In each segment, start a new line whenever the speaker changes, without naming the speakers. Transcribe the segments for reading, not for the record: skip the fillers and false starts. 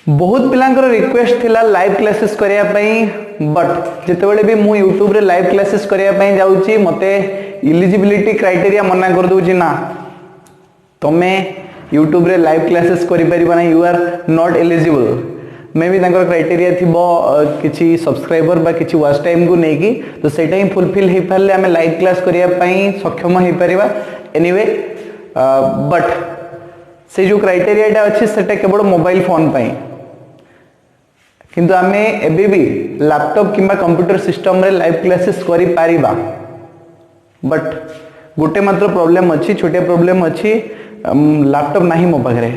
बहुत पिलांकर रिक्वेस्ट थिला live classes करिया पई बट जेतेबेले भी मु YouTube रे लाइव क्लासेस करिया पई जाउची मते एलिजिबिलिटी क्राइटेरिया मना कर दोची ना तमे YouTube रे लाइव क्लासेस करि परिबा ना यू आर नॉट एलिजिबल मे भी तांकर क्राइटेरिया थिबो किछि सब्सक्राइबर बा किछि वॉच टाइम को नेकी तो सेटा ही फुलफिल हे परले हमें लाइव क्लास करिया पई सक्षम हे परिबा एनीवे बट से जो क्राइटेरिया अच्छी सेटा केवल मोबाइल फोन पाई किंतु आमे एबे भी लैपटॉप किंबा कंप्यूटर सिस्टम रे लाइव क्लासेस करि पारिबा बट गोटे मात्र प्रॉब्लम अच्छी छोटे प्रॉब्लम अच्छी लैपटॉप नहीं मो पाखरे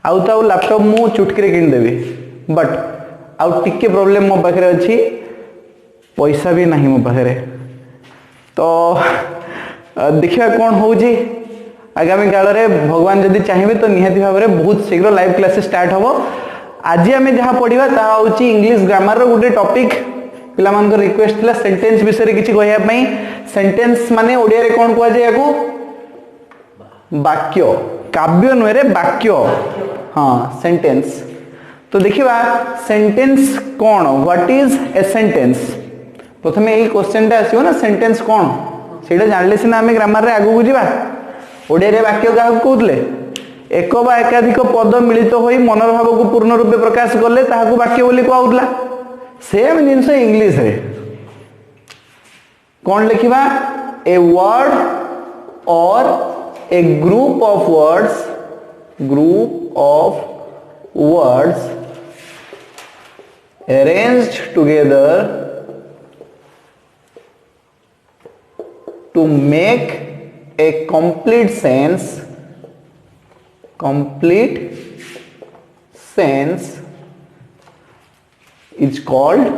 आउ तो लैपटॉप मु चुटकी किन देबी बट आउ टिके प्रॉब्लम मो पाखरे अच्छी पैसा भी नहीं मो पाखरे तो देखिया कौन होउजी आगामी काल रे भगवान जदि चाहिए तो निहाती भाव में बहुत शीघ्र लाइव क्लासेस स्टार्ट होबो आज आम जहाँ पढ़ा ता होची इंग्लिश ग्रामर रो गोटे टॉपिक पिला मान रिक्वेस्ट थिला सेंटेंस विषय रे किछि कहया पई सेंटेंस माने ओडिया रे कोन कहया जाय याकू वाक्य काव्य नुहे रे वाक्य हाँ सेंटेंस तो देखिबा sentence cone what is a sentence प्रथमे एई क्वेश्चन टा आसीबो ना सेंटेंस कोन सेटा जानले सिना हमें ग्रामर रे आगु बुझिबा ओडिया रे वाक्य काहू कहउतले एक बा एकाधिक पद मिलित होई मनर भाव को पूर्ण रूपे प्रकाश करले ताहाकू वाक्य बोली कहउतला सेम जिंस इंग्लिश रे कोन लिखिबा a word or a group of words arranged together to make a complete sense is called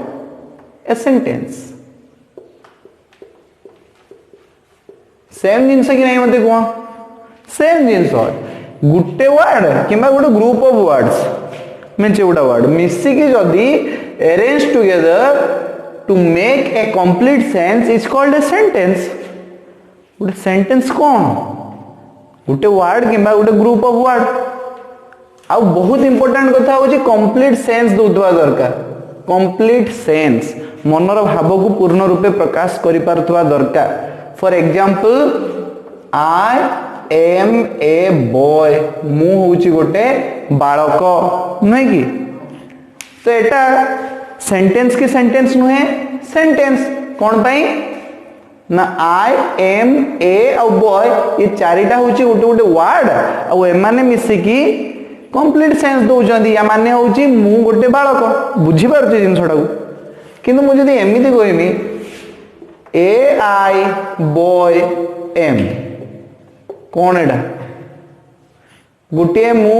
a sentence सेम जिनस कि नहीं मते को सेम जिनस गुटे वर्ड किंबा गोटे ग्रुप ऑफ वर्ड्स मेंचे गोटा वर्ड मिसी की जदी arrange together to make a complete sense is called a sentence गोटे सेंटेंस कौन गोटे वर्ड किंबा गोटे ग्रुप ऑफ वर्ड आ बहुत इंपोर्टेंट कथा होची कंप्लीट सेंस दोतवा दरकार कंप्लीट सेंस मनर भाव को पूर्ण रूपे प्रकाश करि पारथवा दरकार for example I am a boy मु होची गोटे बालक नुहे कि तो एटा सेंटेंस की सेंटेंस नुहे सेंटेंस कौन पाई ना आई एम ए और बॉय ये चारिटा होची गोटे गोटे वर्ड आ एमाने मिसी की कंप्लीट सेंस दउचंदी या माने होची मु गोटे बालक बुझी पारछ जिनसटा को किंतु मु जदी एमिति कहमी ए आई बॉय एम कौन एटा गोटे मु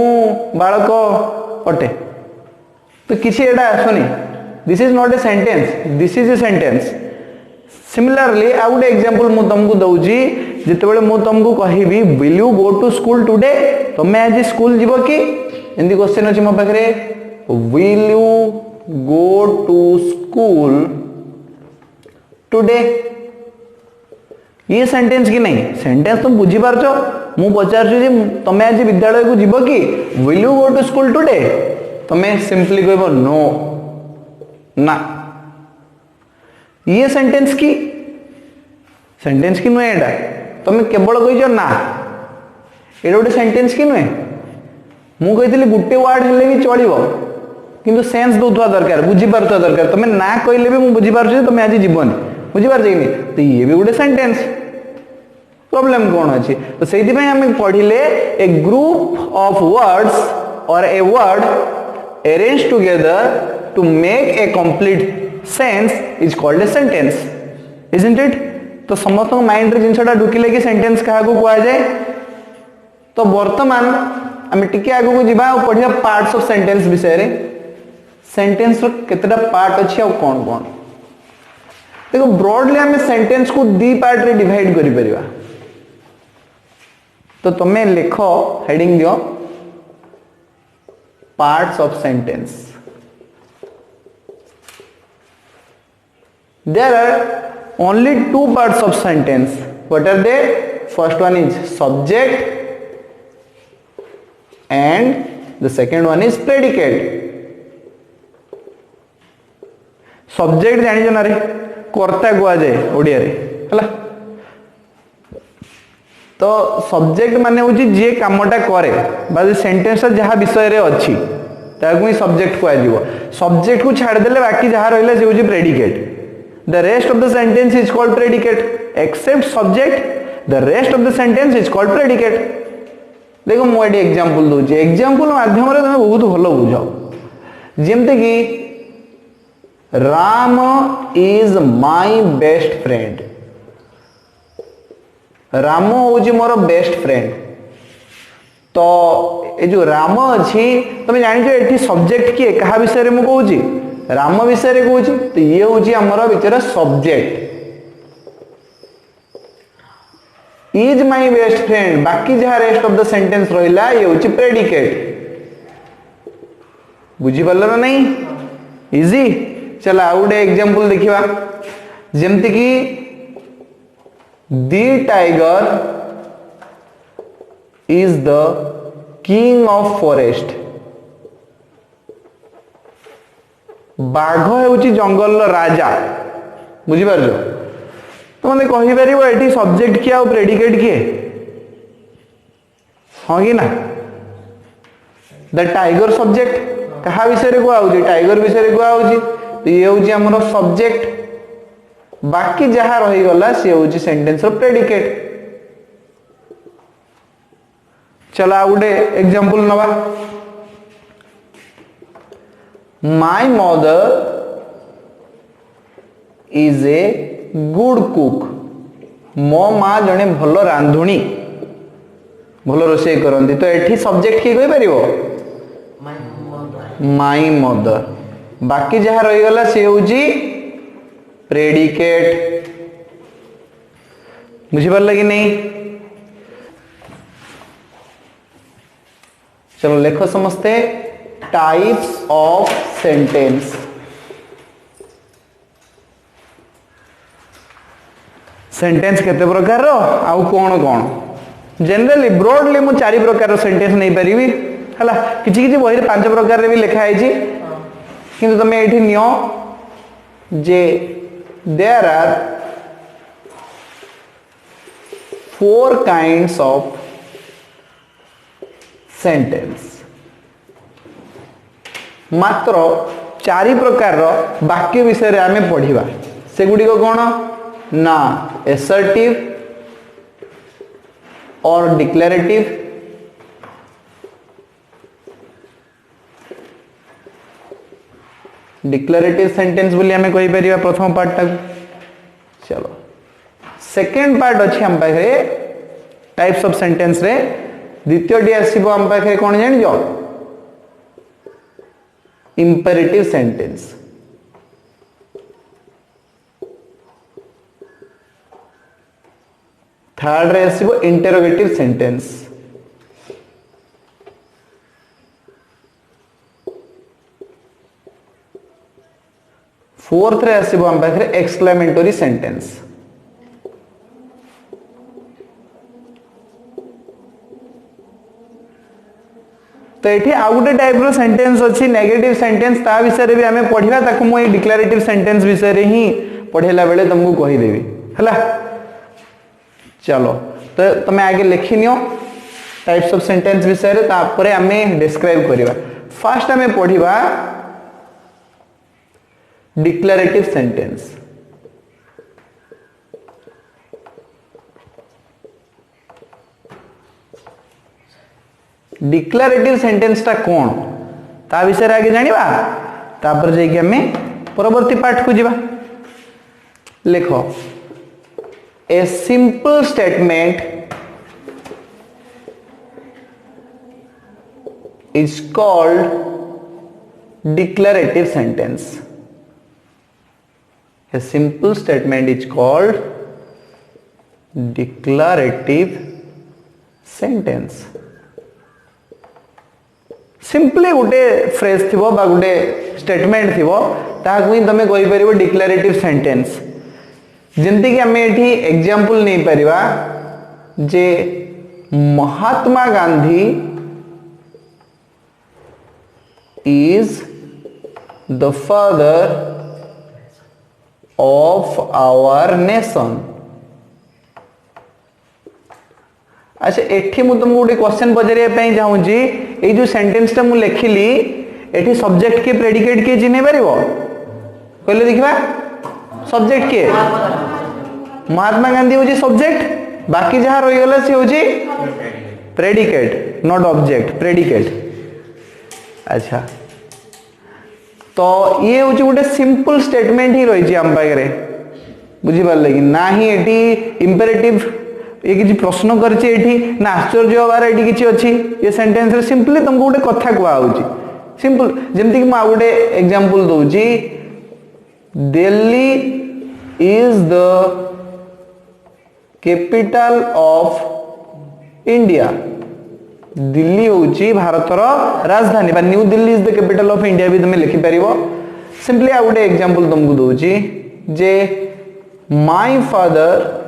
बालक अटे तो किसी एटा आसुनी this is not a sentence this is a sentence similarly आ गोटे एग्जांपल मु तुमको दउजी जेतेबेले मु तुमको कहिबी will you go to school today तमे आज स्कूल जीवो कि एंदी क्वेश्चन अछि मो पाखरे will you go to school today ये सेंटेंस की नहीं सेंटेंस तुम बुझी पारछो मु पचारछु जे तमे आज विद्यालय को जीवो कि will you go to school today तमे सिंपली कहबो नो ना ये सेंटेंस की नुहे एटा तुम केवल कहिजो ना एटा गोटे सेंटेंस की नुहे मु कहितली गुटे वर्ड हेले भी चलिबो किंतु सेंस दोतवा दरकार बुझी पारथवा दरकार तुम ना कहले भी मु बुझी पारछु तुम आज जीवनी बुझी पारछ कि तो ये भी गोटे सेंटेंस प्रॉब्लम कौन अछि तो सेति पय हम पढिले ए ग्रुप ऑफ वर्ड्स और a word arranged together to make a complete sense is called a sentence isn't it तो समस्त माइंड रे जिनसटा ढुकिले कि सेंटेंस कहा को कुआ जाए तो वर्तमान हम टिके आगु को जिबा और पढिया पार्ट्स ऑफ सेंटेंस विषय रे सेंटेंस रो केतेटा पार्ट अछि और कोन कोन देखो ब्रॉडली हम सेंटेंस को दी पार्ट रे डिवाइड करि परिबा तो तमे लिखो हेडिंग दियो parts of sentence there are only two parts of sentence what are they first one is subject and the second one is predicate. Subject जानिछ ना रे कर्ता कुआ जाए ओडिया रे हला। तो सब्जेक्ट माने होची जे कामटा करे बा सेंटेंस जहाँ विषय रे अच्छी ताकू ही सब्जेक्ट कुआ जीवो। सब्जेक्ट को छाड़ देले बाकी जहाँ रहिला से होची predicate. The rest of the sentence is called predicate except subject the rest of the sentence is called predicate. देखो मु एडी एग्जांपल दूची एग्जांपल माध्यम रे तुम बहुत भलो बुझाओ। जेमते कि Ram is my best friend. Ram होची मोर बेस्ट फ्रेंड। तो ए जो राम अच्छी तुम जान एठी सब्जेक्ट किए कहा विषय रे मु कहूची राम विषय रे कहूची। तो ये होची हमर विचार subject is my best friend. बाकी जहाँ रेस्ट ऑफ द सेंटेंस रहिला ये होची प्रेडिकेट। बुझी पारल ना नहीं इजी। चला आउ गोटे एग्जांपल देखिबा जेमति कि the tiger is the king of forest. बाघ होची जंगल राजा। बुझी पारछ तो मते कहि परिबो एठी सब्जेक्ट किए और प्रेडिकेट किए हां कि ना। द टाइगर सब्जेक्ट कहा विषय रे कुआ होची टाइगर विषय रे कुआ होची। तो ये होची हमरो सब्जेक्ट बाकी जहाँ रही गला से होची सेंटेंस रो प्रेडिकेट। चला गोटे एग्जांपल नवा my mother is a good cook. मो माँ जने भलो रांधुणी भलो रोषेई करंती। तो एठी सब्जेक्ट की कहि परिबो माय मदर। बाकी जहाँ रही गला से होची प्रेडिकेट। बुझी पारला कि नहीं। चलो लेखो समझते टाइप्स ऑफ सेंटेंस। सेंटेंस केते प्रकार रो आउ कोन कोन। जनरली ब्रॉडली मु चारि प्रकार रो सेंटेंस नहीं परिबी हला। किछि किछि बही रे 5 प्रकार रे भी लिखा है जी किंतु तमे एठी नियो जे there are 4 kinds of sentence. मात्र 4 प्रकार रो वाक्य विषय रे आमे पढिबा। से गुडी को कोन ना assertive और declarative डिक्लेरेटिव सेंटेंस बोली हमें कहि परिबा प्रथम पार्ट टा। चलो सेकंड पार्ट अछि हम पाखे टाइप्स ऑफ सेंटेंस रे द्वितीय डी आसीबो हम पाखे कोन जानि जो इंपेरेटिव सेंटेंस। थर्ड रे आसीबो इंटरोगेटिव सेंटेंस। फोर्थ रे आसीबो हम पाखे एक्सक्लेमेटरी सेंटेंस। तो एठी आ गुटे टाइप रो सेंटेंस अछि नेगेटिव सेंटेंस। ता विषय रे भी हमें पढिबा ताकू मो डिक्लेरेटिव सेंटेंस विषय रे ही पढेला बेले तुमको कहि देबी हला। चलो तो तमे आगे लिखि नियो टाइप्स ऑफ सेंटेंस विषय रे तापरे हमें डिस्क्राइब करिबा। फर्स्ट हमें पढिबा डिक्लेरेटिव सेंटेंस। डिक्लेरेटिव सेंटेंस टा कोन ता विषय रे आगे जानिबा तापर जे कि हमें परवर्ती पाठ को जिबा। लिखो a simple statement is called declarative sentence. A simple statement is called declarative sentence. Simply गोटे फ्रेज थिबो बा गोटे स्टेटमेंट थिबो ताकू ही तमे कहि परिबो डिक्लेरेटिव सेंटेंस। जेंति कि हमें एठी एग्जांपल नै परिबा जे Mahatma Gandhi is the father of our nation. अच्छा एठी मु तुमको गोटे क्वेश्चन पचारिया पई चाहूची ए जो सेंटेंस टा मु लिखिली एठी सब्जेक्ट के प्रेडिकेट के चिन्ह पारिबो कहले देखिबा सब्जेक्ट के महात्मा गांधी होची सब्जेक्ट बाकी जहां रही गला से होची प्रेडिकेट नॉट ऑब्जेक्ट प्रेडिकेट। अच्छा तो ये होची गोटे सिंपल स्टेटमेंट ही रही आम पाखे बुझी पारे कि ना ही एटी इंपेरेटिव ये किसी प्रश्न करछि एठी ना आश्चर्य हबार एठी किछि अछि ये सेंटेंस रे सिंपली तुमको गोटे कथा कुआ होछि सिंपल जेमति कि मा गोटे एग्जांपल दोछि Delhi is the capital of India Delhi होछि भारतर राजधानी बा New Delhi is the capital of India भी तुम लिखि परिबो सिंपली आ गोटे एग्जांपल तुमको दोछि जे my father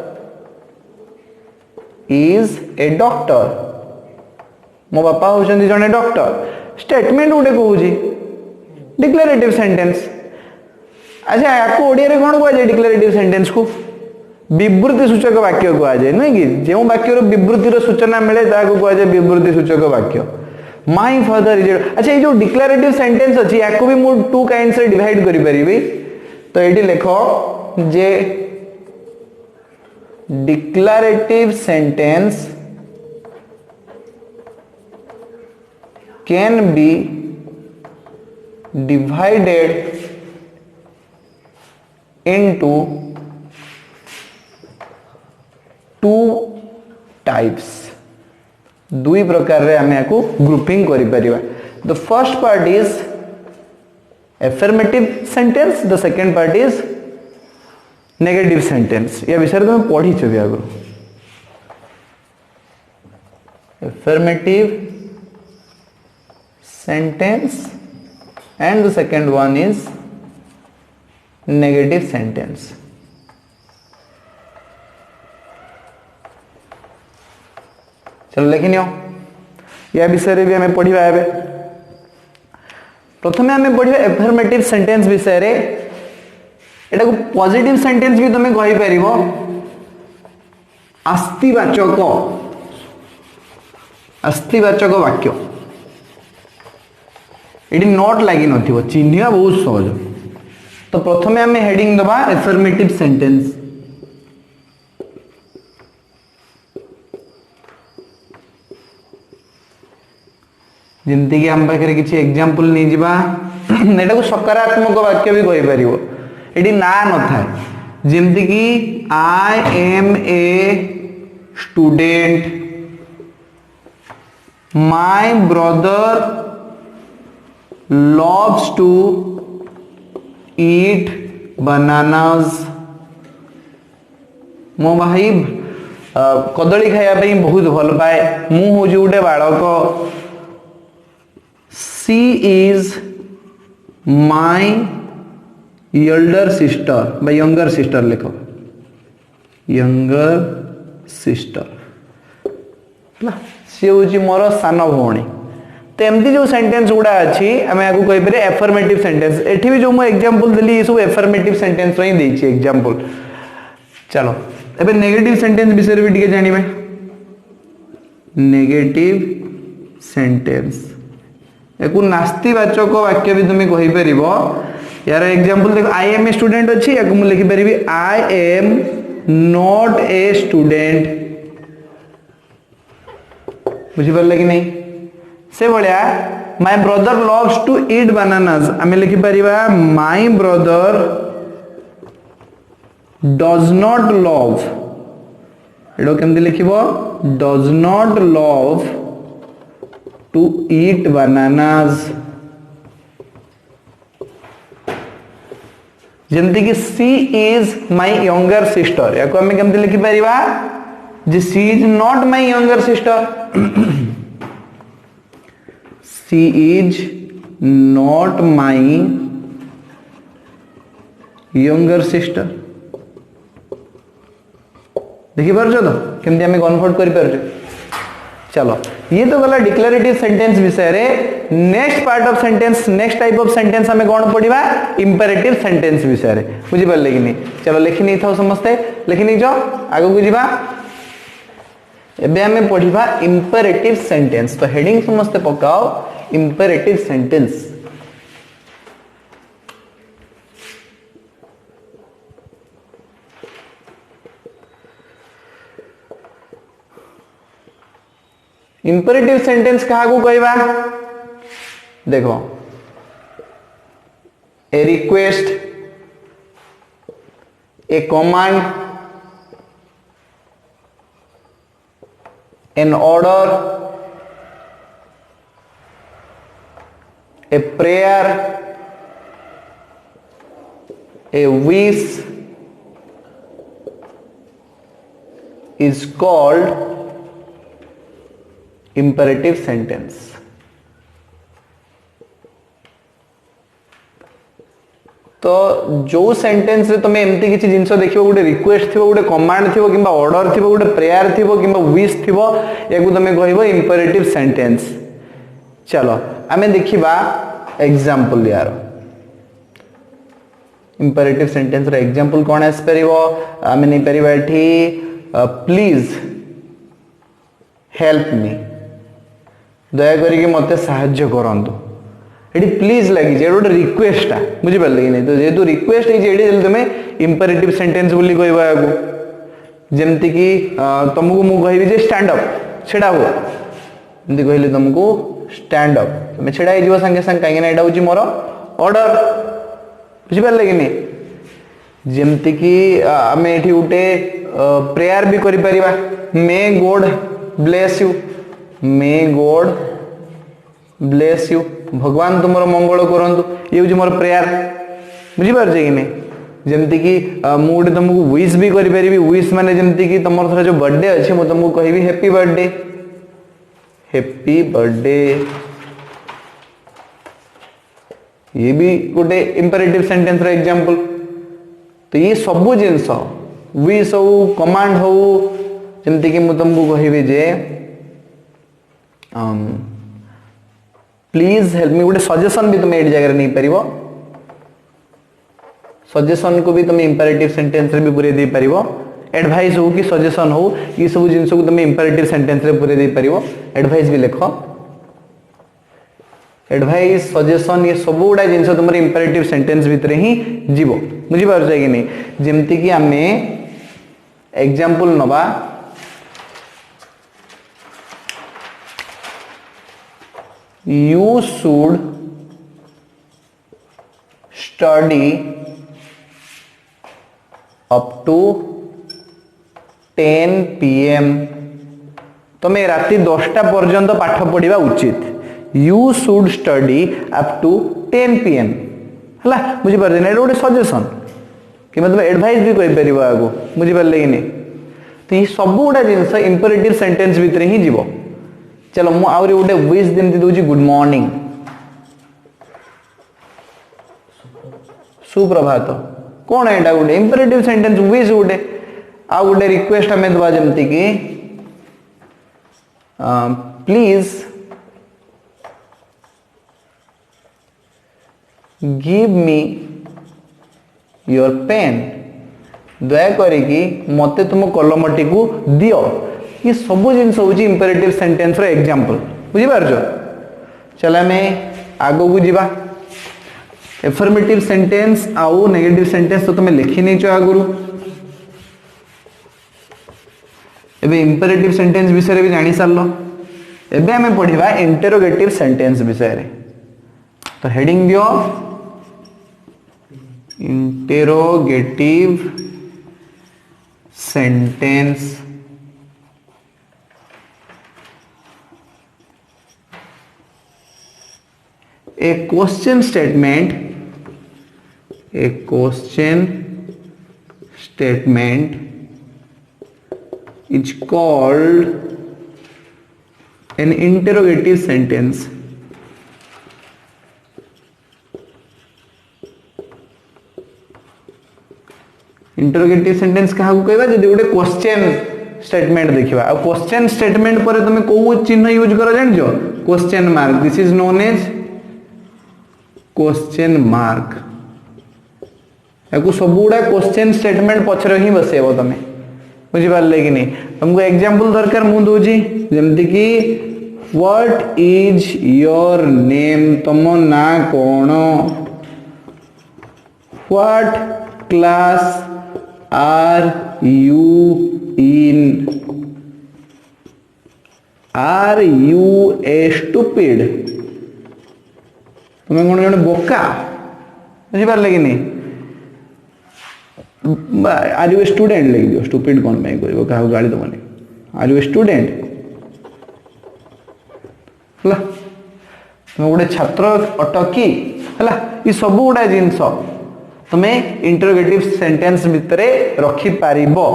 is a doctor मो बापा होचंदी जने डॉक्टर स्टेटमेंट गोटे कहूछि डिक्लेरेटिव सेंटेंस। अच्छा याको ओडिया रे कोन कहै डिक्लेरेटिव सेंटेंस को विवृत्ति सूचक वाक्य कह जाए नुह कि जो वाक्यर विवृत्तिर सूचना मिले ताको कह जाए विवृत्ति सूचक वाक्य माय फादर इज। अच्छा ये जो डिक्लेरेटिव सेंटेंस अछि याको भी मु टू काइंड्स रे डिवाइड करि परिबी तो एठी लिखो जे declarative sentence can be divided into two types दुई प्रकार रे हमें को ग्रुपिंग करि परिबा। The first part is affirmative sentence, the second part is negative sentence या विषय तुम पढ़ी भी आगु affirmative sentence and the second one is negative sentence। चलो लिखिनियो या विषय भी हमें पढ़िबा एबे प्रथमे हमें पढ़िबा affirmative sentence विषय रे एटा को पॉजिटिव सेंटेंस भी तुम कहि परिबो आस्तिवाचक वाक्य एटी नॉट लागी नथिबो चिन्हिबा बहुत सहज। तो प्रथमे हमें हेडिंग दबा एफर्मेटिव सेंटेंस जेमति कि हम पाखरे किछि एग्जांपल नै जिबा एटा को सकारात्मक वाक्य भी कहि परिबो एटी ना न थाए जेमति कि I am a student my brother loves to eat bananas मो भाई कदली खाया बहुत भल पाए मु हूँ गोटे बालक सी इज माय एल्डर सिस्टर बा यंगर सिस्टर लिखो यंगर सिस्टर सी हूँ मोर सान भौणी। तो एमती जो सेंटेंस गुड़ा अच्छी आम आपको कहीपर एफर्मेटिव सेंटेंस एठी भी जो मैं एग्जांपल देली ये सब एफर्मेटिव सेंटेंस ही देछि एग्जांपल। चलो एबे नेगेटिव सेंटेंस विषय भी टिके जानिबे नेगेटिव सेंटेंस एको नास्तिवाचक वाक्य भी तुम कहि परिबो यार एग्जांपल देखो आई एम ए स्टूडेंट अच्छी या मु लिखि परिबी I am not a student बुझि परले कि नहीं से भलिया my brother loves to eat bananas आमे लिखि परिबा my brother does not love एडो केमति लिखिबो does not love to eat bananas जेमति कि she is my younger sister याको आमे केमति लिखि परिबा जे she is not my younger sister she is not my younger sister देखि पारछो तो केमति हमें कन्वर्ट करि पारछो। चलो ये तो गला डिक्लेरेटिव सेंटेंस विषय रे। Next part of sentence, next type of sentence हमें कौन पढ़िबा इंपेरेटिव सेंटेंस विषय रे। बुझि पारले कि नहीं? चलो लिखि नै थाओ समस्ते, लिखि नै जो आगो को जिबा। एबे हमें पढ़िबा इंपेरेटिव सेंटेंस। तो हेडिंग समस्ते पकाओ इंपेरेटिव सेंटेंस। इंपेरेटिव सेंटेंस कहा को कहबा? देखो, a request, a command, an order, a prayer, a wish is called imperative sentence. तो जो सेंटेंस रे तुम एमती किसी जिनस देखिबो, गोटे रिक्वेस्ट थिबो, गोटे कमांड थिबो, किंबा ऑर्डर थिबो, गोटे प्रेयर थिबो, किंबा विश थिबो, याकू तुम कहबो इंपेरेटिव सेंटेंस। चलो आमे देखिबा एग्जांपल यार। इंपेरेटिव सेंटेंस रे एग्जांपल कोन आस परिबो? आमे नै परिबा एठी प्लीज हेल्प मी, दया करके मत साहाय्य करंतु। एडी प्लीज लगी जे गोटे रिक्वेस्ट आ, बुझि पारले कि नहीं? तो जेतु रिक्वेस्ट है जे एडी तुमे इंपेरेटिव सेंटेंस बोली कहबा आगु। जेमति कि तुमको मु कहबी जे स्टैंड अप, छेड़ा हो, एमति कहले तुमको स्टैंड अप, तुमे छेड़ा हे जीव संगे संग, काहे ना एडा होची मोर ऑर्डर। बुझि पारले कि नहीं? जेमति कि आमे एठी उटे प्रेयर भी करि परिबा, may God bless you, may God bless you, भगवान तुमर मंगल करंतु, ये होची मोर प्रेयर। बुझि पारछे कि नहीं? जेमति कि मु उटे तुमको विश भी करि परिबी। विश माने जेमति कि तुमर थरा जो बर्थडे अछि, मु तुमको कहबी हैप्पी बर्थडे, हैप्पी बर्थडे। ये भी गोटे इंपेरेटिव सेंटेंस रो एग्जांपल। तो ये सब जिनस विश हो, कमांड हो, जेमति कि मु तुमको कहबी जे प्लीज हेल्प मी, गोटे सजेशन भी तुम एडी जगह नहीं परिबो। सजेशन को भी तुम इंपेरेटिव सेंटेंस रे भी पूरे दे परिबो। एडवाइस हो कि सजेशन हो, ये सब जिनस को तुम इंपेरेटिव सेंटेंस रे पूरे दे परिबो। एडवाइस भी लिखो, एडवाइस, सजेशन, ये सब गुडा जिनस तुम इंपेरेटिव सेंटेंस भितर ही जीवो। बुझि पारछे कि नहीं? जेमति कि आमे एग्जांपल नबा, you should study up to 10 PM, तुम्हें राति 10टा पर्यंत पाठ पढ़िबा उचित। You should study up to 10 PM हला। बुझि पारछे ना? एटा सजेशन कि मतलब एडवाइस भी कहि परिबो आगो। बुझि पारले कि नहीं? तो ये सब गुडा जिनस इंपेरेटिव सेंटेंस भितर ही जीवो। चलो मु आउरी गोटे विश जेमति दोची गुड मॉर्निंग, सुप्रभात, कौन है एटा? गोटे इंपेरेटिव सेंटेंस विश गोटे। आ गोटे रिक्वेस्ट हमें दबा जेमति कि please give me your pen, दया करिकी मते तुम कलमटी को दियो। ये सब जिनस होची इंपेरेटिव सेंटेंस रो एग्जांपल। बुझि पारछो? चला मैं आगो को जीवा। एफर्मेटिव सेंटेंस आउ नेगेटिव सेंटेंस तो तुम लिखि नै छ आगुरु। एबे इंपेरेटिव सेंटेंस विषय भी जानि सारलो। एबे हमें पढ़िबा इंटरोगेटिव सेंटेंस विषय रे। तो हेडिंग दियो interrogative sentence. A question statement is called an interrogative sentence. Interrogative sentence क्या कहबा? जदि गोटे क्वेश्चन स्टेटमेंट देखिबा आ क्वेश्चन स्टेटमेंट पर तुम को चिन्ह यूज करो जानजो question mark this is known as question mark याकू सब गुड़ा क्वेश्चन स्टेटमेंट पछरे ही बसेबो तमे बुझि पारले कि नहीं तुमको एग्जांपल दरकार मु दोजी जेमति कि व्हाट इज योर नेम तुम ना कोन what class are you in are you a stupid तुम्हें कौन जन बोका बुझी पारे कि नहीं आर यू ए स्टूडेंट लिख दियो स्टूपिड कौन पे कर क्या गाड़ी दबनी आर यू ए स्टूडेंट है तुम गोटे छात्र अटकी है ये सब गुड़ा जिनस तुम्हें इंटरोगेटिव सेंटेंस भितर रखी पारिबो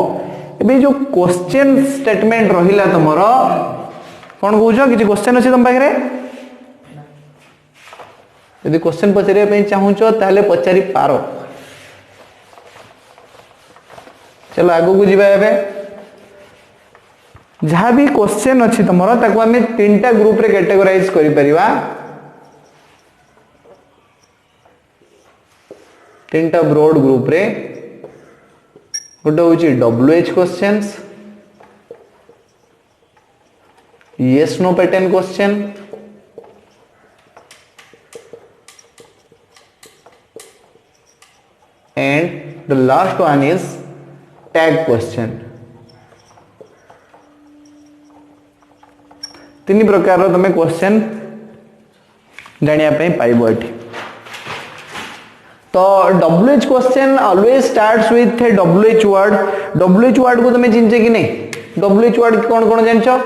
एबे जो क्वेश्चन स्टेटमेंट रहिला तुमर कौन कहूछ किसी क्वेश्चन अच्छे तुम पाखे यदि क्वेश्चन पचारे चाहूच ताहले पचारि पारो चलो आगो को जीवा एबे जहाँ भी क्वेश्चन अच्छी तुम ताको आम तीन टा ग्रुप रे कैटेगराइज करि परिबा तीन टा ब्रॉड ग्रुप रे गोटे होची WH questions yes no pattern question and the last one is tag question तीन प्रकार तुम क्वेश्चन जानिया पाइबो एठी तो WH question always starts with A WH word को तुम चिंचे कि नहीं डब्ल्यूएच वर्ड कौन कौन जानछो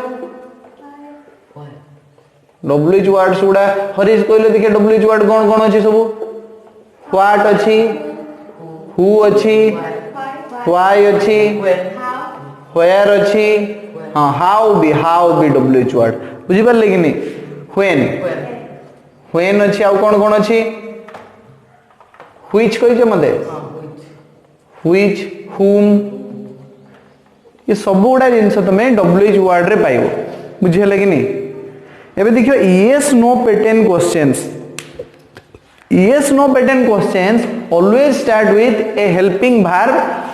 डब्ल्यूएच वर्ड्स गुड़ा हरीश कहले देखिए डब्ल्यूएच वर्ड कौन कौन अच्छी सब व्हाट अच्छी हु अच्छी व्हाई अच्छी वेयर अच्छी हाँ हाउ भी डब्ल्यूएच वर्ड बुझी पारले कि नहीं व्हेन अच्छी आउ कौन कौन अच्छी व्हिच कहिछ मते व्हिच whom ये सब गुड़ा जिनस तुम डब्ल्यूएच वर्ड रे पाइबो बुझिले कि नहीं एबे देखियो yes no pattern questions always start with a helping verb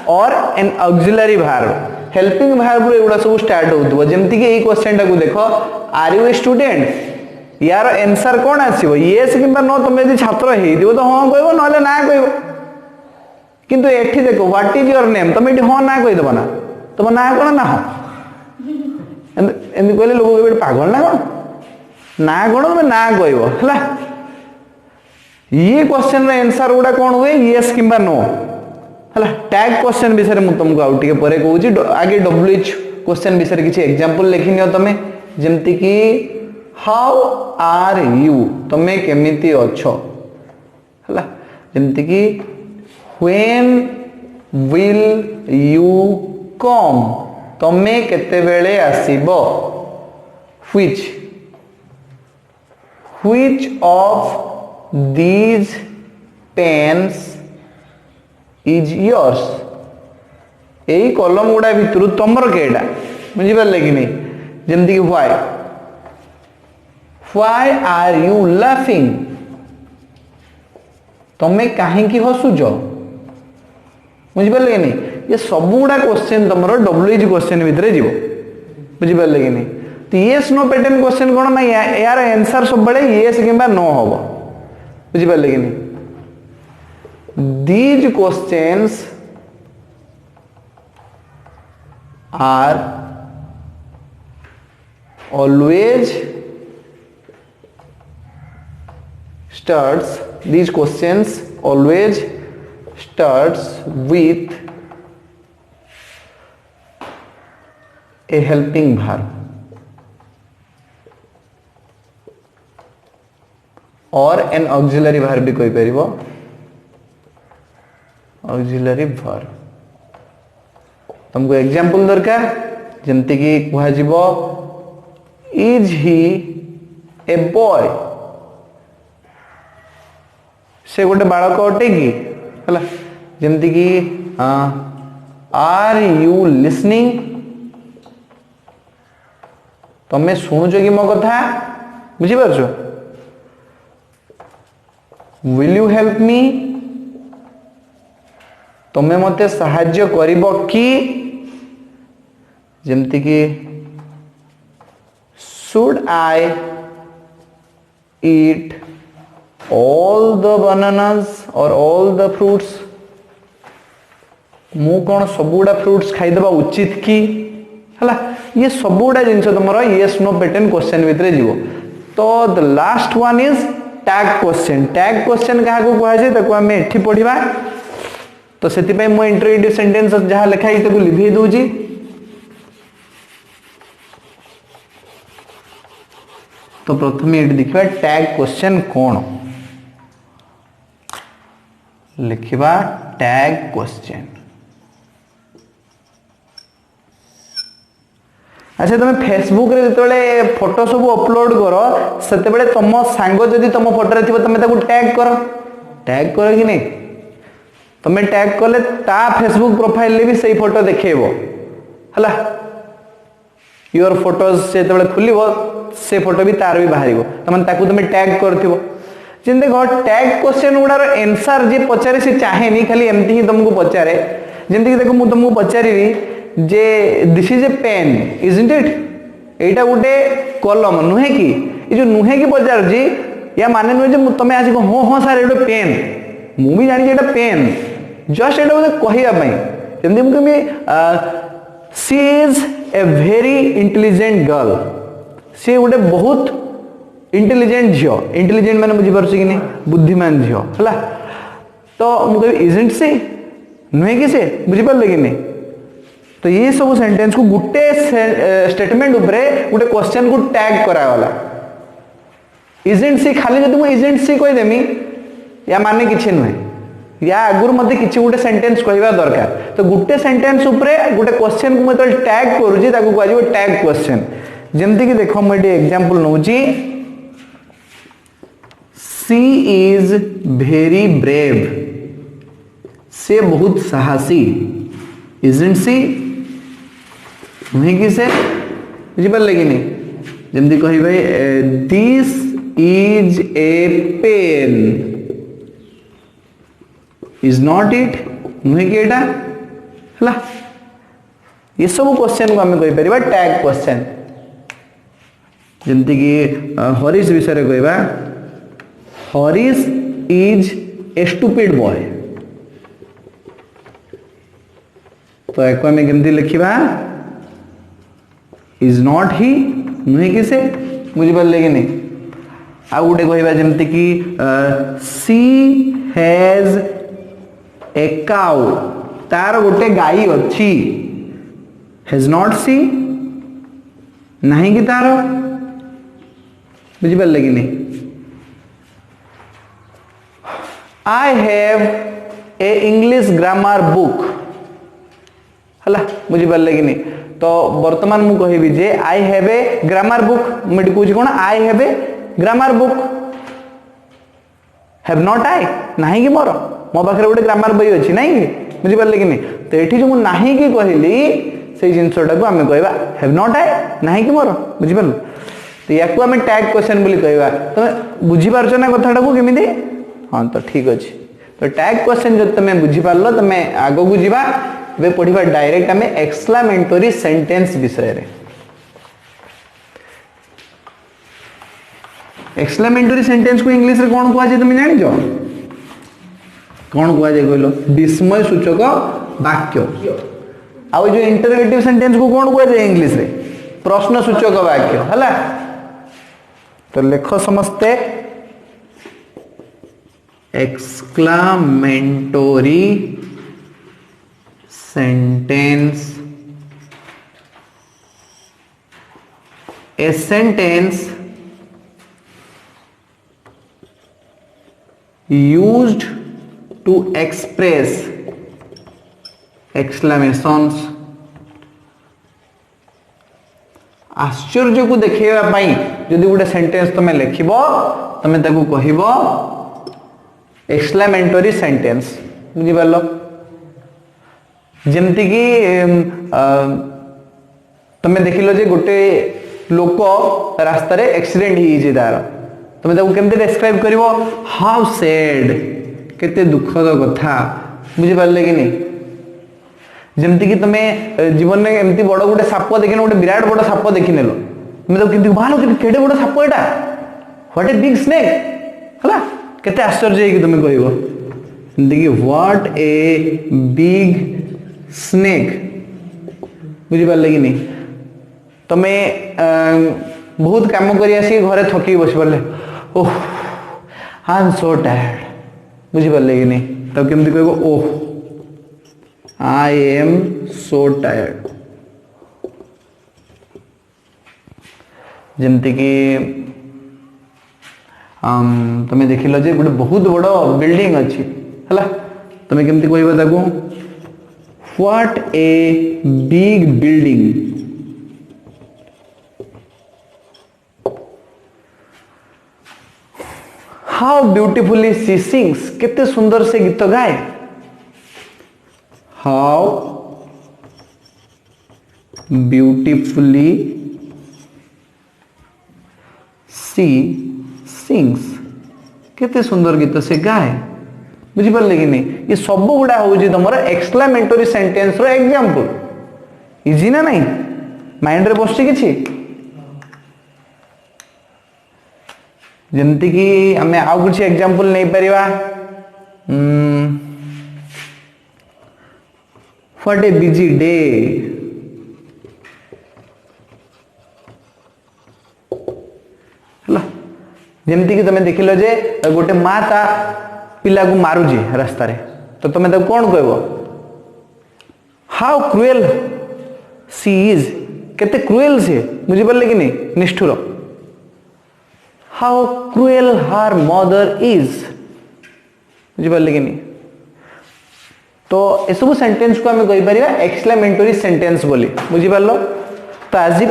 or an auxiliary verb helping verb रे एगुडा सब स्टार्ट होतबो जेमति कि ए क्वेश्चन टा को देखो आर यू ए स्टूडेंट यार आंसर कोन आसीबो yes किबा नो तुम यदि छात्र हेइ दिबो तो हां कहबो नले ना कहबो किंतु एठी देखो व्हाट इज योर नेम तुम एठी हां ना कहि देबो ना तुम ना कोन ना हो एंदी कहले लोग एबे पागल ना कोन ना कौन तुम ना कह ये क्वेश्चन आंसर गुड़ा कौन हुए yes किंबा नो है टैग क्वेश्चन विषय में तुमको आउ टिके परे कहूँ आगे डब्ल्यूएच क्वेश्चन विषय किसी एग्जांपल लिखिनियो तमे जेमति कि हाउ आर यू तमे केमिति अछो है जेमति कि व्हेन विल यू कम तमे केते बेले आसीबो which of these pens is yours यही कॉलम गुड़ा भितर तुमर केटा बुझी पारे कि नहीं जमती कि why are you laughing तमे कहीं हसुच बुझी पारे कि नहीं ये सब गुड़ा क्वेश्चन तुम डब्ल्यूएच क्वेश्चन भितर जीव बुझी पारे कि नहीं तो yes no pattern क्वेश्चन कौन ना यार आंसर सब बड़े yes किंबा no होबो बुझी पारे कि नहीं these questions are always starts these questions always starts with a helping verb और एन ऑक्सिलरी वर्ब भी कोई परिबो ऑक्सिलरी वर्ब तुमको एग्जांपल दरकार जमती कि कुहा जीवो इज ही ए बॉय से गोटे बालक अटे कि हला जमती कि आर यू लिसनिंग तमे शुणुच कि मो कथा बुझी पारछो विल यू हेल्प मी तमे मते सहाय्य करिवो कि जेमति कि should I eat all the bananas or all the fruits मु कौन सबुड़ा फ्रूट्स खाइदबा उचित कि हला ये सबुड़ा जिनस तुमर यस नो पैटर्न क्वेश्चन भितर जीवो तो the last one is tag question कहा को कहा जाय ताको हमें एठी पढिबा तो सेति पय मो इंटरोगेटिव सेंटेंस जहा लिखा है ताको लिखि दोजी तो प्रथम ये देखिबा टैग क्वेश्चन कोन लिखिबा टैग क्वेश्चन अच्छा तुम फेसबुक रे जतबेले फोटो सब अपलोड करो सेतेबेले तुम सांग जदि तुम फोटो रे थिबो तुम ताको टैग करो कि नहीं तुम टैग कले ता फेसबुक प्रोफाइल ले भी सही फोटो देखेबो हला योर फोटोज से जतबेले खुलिबो से फोटो भी तार भी बाहरिबो तुम ताको तुम टैग करथिबो जिन देखो टैग क्वेश्चन गुडार आंसर जे पचारे से चाहे नहीं खाली एमती ही तुमको पचारे जेंति कि देखो मु तुमको पचारिबी जे this is a pen isn't it एटा गोटे कलम नुहे कि ये जो नुहे कि पचार जी या माने नुहे जे तुम आज हो हो सर एटा पेन मु भी जानि एटा पेन जस्ट एटा बोले कहिया पई जेंति मु कमी she is a very intelligent girl सी गोटे बहुत इंटेलिजेंट झियो इंटेलिजेंट माने बुझी परछ कि नहीं बुद्धिमान झियो हला तो मु कहि इजंट सी नुहे कि से बुझी परले कि नहीं तो ये सब सेंटेंस को गुटे स्टेटमेंट ऊपर गोटे क्वेश्चन को टैग करा वाला इजेंट सी खाली जदि मु इजेंट सी कहि देमी या माने किछि नुहे या आगुर मते किछि गोटे सेंटेंस कहबा दरकार तो गुटे सेंटेंस ऊपर गोटे क्वेश्चन को मतलब टैग करूजी ताको कहजिबो टैग क्वेश्चन जेमति कि देखो म एटी एग्जांपल नउची सी इज वेरी ब्रेव से बहुत साहसी इजंट सी नुहे कि से बुझी पारले कि नहीं जेमति कहिबे this is a pen is not it नुहे कि एटा हला ये सब क्वेश्चन को हमें कहि परिबा टैग क्वेश्चन जेमति कि हरीश विषय रे कहबा Harish is a stupid boy तो एको में केमती लिखिबा इज नॉट ही नुहे कि से बुझी पारले कि नहीं आ गोटे कहबा जेमति कि सी हैज ए काउ तार गोटे गाई अछि हैज नॉट सी नहीं कि तार बुझी पारले कि नहीं I have a English grammar book हला बुझी पारले कि नहीं तो वर्तमान मु कहिबी जे I have a grammar book मिड कुछ कोन I have a grammar book have not I नाही कि मोर मो पाखरे गोटे ग्रामर बही अछि नाही कि बुझी पारले कि नहीं तो एठी जो मु नाही कि कहिली से जिंसटा को हमें कहबा हैव नॉट आई नाही कि मोर बुझी पारलो तो याकू हमें टैग क्वेश्चन बोली कहबा तो बुझी पारछ ना कथाटा को केमिति हां तो ठीक अछि तो टैग क्वेश्चन जो तमे बुझी पारलो तमे आगो को जीवा वे पढ़िबा डायरेक्ट हमें एक्सक्लामेटरी सेंटेंस विषय रे एक्सक्लामेटरी सेंटेंस को इंग्लिश रे कोन कहै छै तुम जानि जो कोन कहै छै कहलो विस्मय सूचक वाक्य आ जो इंटरोगेटिव सेंटेंस को कोन कहै छै इंग्लिश रे प्रश्न सूचक वाक्य हला तो लेखो समस्ते exclamatory sentence a sentence used to express exclamations आश्चर्य को देखिबा पई जदि गोटे सेंटेंस तमे लिखिबो तमे ताकू कहिबो एक्सक्लामेटरी सेंटेंस बुझी पारलो जेमती कि तमे देखिलो जे गोटे लोक रास्ता रे एक्सीडेंट ही तार तुम ताको केमते डिस्क्राइब करिवो हाउ सैड केते दुखद कथा बुझी पारले कि नहीं जमती कि तुम जीवन में एमती बड़ गोटे साप देखिन गोटे विराट बड़ साप देखि नेलो तुम ताको केमती भालो केडे बड़ shop Etah what a big snake हला केते आश्चर्य है कि तुम कहबो जमती कि व्हाट ए बिग स्नेक बुझी पारले कि नहीं तुम बहुत काम करी आसी घरे थकी बस पारे ओह आई एम सो टायर्ड बुझी पारले कि नहीं तब केमती कहबो ओह आई एम सो टायर्ड जमती कि तुम देख लो जे गोटे बहुत बड़ बिल्डिंग अच्छी है तुम केमती कहबो ताको what a big building how beautifully she sings केते सुंदर से गीत गाए हाउ ब्यूटीफुली शी सिंग्स केते सुंदर गीत से गाए बुझी पारले कि नहीं ये सब गुड़ा हूँ तुम एक्सक्लामेटरी सेंटेंस रो एग्जांपल इजी ना नहीं माइंड रे बसछि किछि जमती कि आमे आउ कुछ एग्जांपल नहीं परिवा व्हाट ए बिजी डे जमती कि तुम देख लो जे गोटे माँ ता पिला को मारुजी रास्ता रे तो तुम तक कौन कहबो हाउ क्रुएल सी इज केते क्रुएल से बुझी पारले कि नहीं निष्ठुर how cruel her mother is बुझी पारले कि नहीं तो ये सब सेंटेंस को आम कहि परिबा एक्सक्लेमेटरी सेंटेंस बोली बुझी पारलो तो आज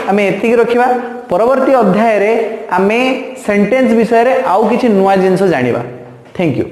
आम एतिक रखिबा परवर्ती अध्याय रे आमे सेंटेंस विषय रे आउ किछि नुवा जिंस जानिबा थैंक यू।